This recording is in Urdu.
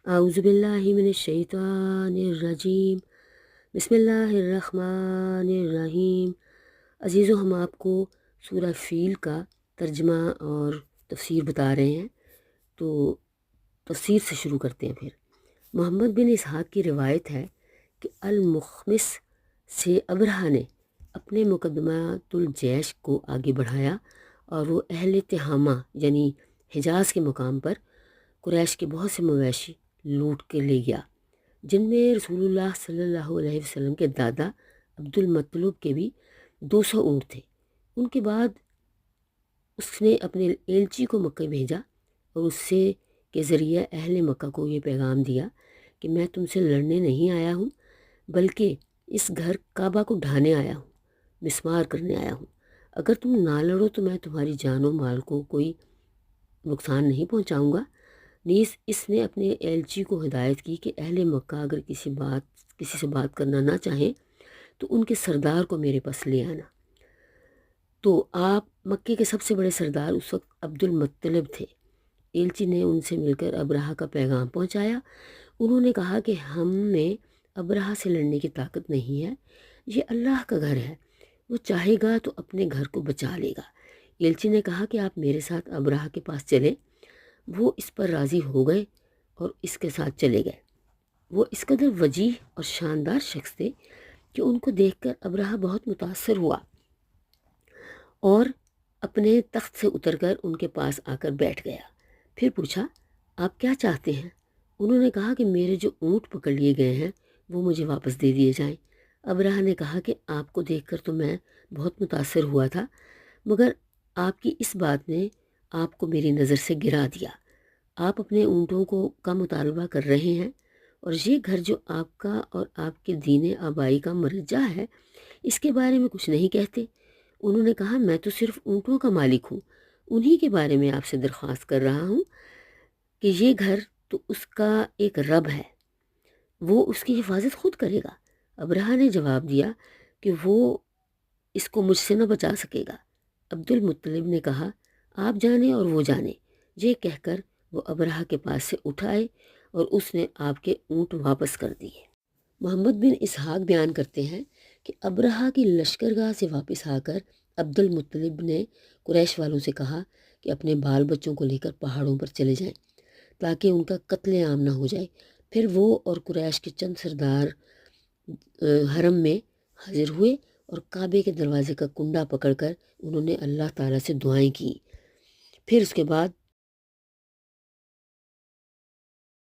اعوذ باللہ من الشیطان الرجیم، بسم اللہ الرحمن الرحیم۔ عزیزو، ہم آپ کو سورہ فیل کا ترجمہ اور تفسیر بتا رہے ہیں، تو تفسیر سے شروع کرتے ہیں۔ پھر محمد بن اسحاق کی روایت ہے کہ المخمس سے ابرہہ نے اپنے مقدمات الجیش کو آگے بڑھایا اور وہ اہل تہامہ یعنی حجاز کے مقام پر قریش کے بہت سے مویشی لوٹ کے لے گیا، جن میں رسول اللہ صلی اللہ علیہ وسلم کے دادا عبد المطلب کے بھی 200 اونٹ تھے۔ ان کے بعد اس نے اپنے ایلچی کو مکہ بھیجا اور اس سے کے ذریعہ اہل مکہ کو یہ پیغام دیا کہ میں تم سے لڑنے نہیں آیا ہوں، بلکہ اس گھر کعبہ کو ڈھانے آیا ہوں، مسمار کرنے آیا ہوں۔ اگر تم نہ لڑو تو میں تمہاری جان و مال کو کوئی نقصان نہیں پہنچاؤں گا۔ نیز اس نے اپنے ایلچی کو ہدایت کی کہ اہل مکہ اگر کسی سے بات کرنا نہ چاہیں تو ان کے سردار کو میرے پاس لے آنا۔ تو آپ مکے کے سب سے بڑے سردار اس وقت عبد المطلب تھے۔ ایلچی نے ان سے مل کر ابرہہ کا پیغام پہنچایا۔ انہوں نے کہا کہ ہم میں ابرہہ سے لڑنے کی طاقت نہیں ہے، یہ اللہ کا گھر ہے، وہ چاہے گا تو اپنے گھر کو بچا لے گا۔ ایلچی نے کہا کہ آپ میرے ساتھ ابرہہ کے پاس چلیں۔ وہ اس پر راضی ہو گئے اور اس کے ساتھ چلے گئے۔ وہ اس قدر وجیح اور شاندار شخص تھے کہ ان کو دیکھ کر ابرہہ بہت متاثر ہوا اور اپنے تخت سے اتر کر ان کے پاس آ کر بیٹھ گیا۔ پھر پوچھا، آپ کیا چاہتے ہیں؟ انہوں نے کہا کہ میرے جو اونٹ پکڑ لیے گئے ہیں وہ مجھے واپس دے دیے جائیں۔ ابرہہ نے کہا کہ آپ کو دیکھ کر تو میں بہت متاثر ہوا تھا، مگر آپ کی اس بات نے آپ کو میری نظر سے گرا دیا۔ آپ اپنے اونٹوں کا مطالبہ کر رہے ہیں اور یہ گھر جو آپ کا اور آپ کے دین آبائی کا مرجع ہے، اس کے بارے میں کچھ نہیں کہتے۔ انہوں نے کہا، میں تو صرف اونٹوں کا مالک ہوں، انہی کے بارے میں آپ سے درخواست کر رہا ہوں کہ یہ گھر تو اس کا ایک رب ہے، وہ اس کی حفاظت خود کرے گا۔ ابرہہ نے جواب دیا کہ وہ اس کو مجھ سے نہ بچا سکے گا۔ عبد المطلب نے کہا، آپ جانیں اور وہ جانے۔ یہ کہہ کر وہ ابرہہ کے پاس سے اٹھ آئے اور اس نے آپ کے اونٹ واپس کر دیے۔ محمد بن اسحاق بیان کرتے ہیں کہ ابرہہ کی لشکرگاہ سے واپس آ کر عبد المطلب نے قریش والوں سے کہا کہ اپنے بال بچوں کو لے کر پہاڑوں پر چلے جائیں تاکہ ان کا قتل عام نہ ہو جائے۔ پھر وہ اور قریش کے چند سردار حرم میں حاضر ہوئے اور کعبے کے دروازے کا کنڈا پکڑ کر انہوں نے اللہ تعالیٰ سے دعائیں کیں۔ پھر اس کے بعد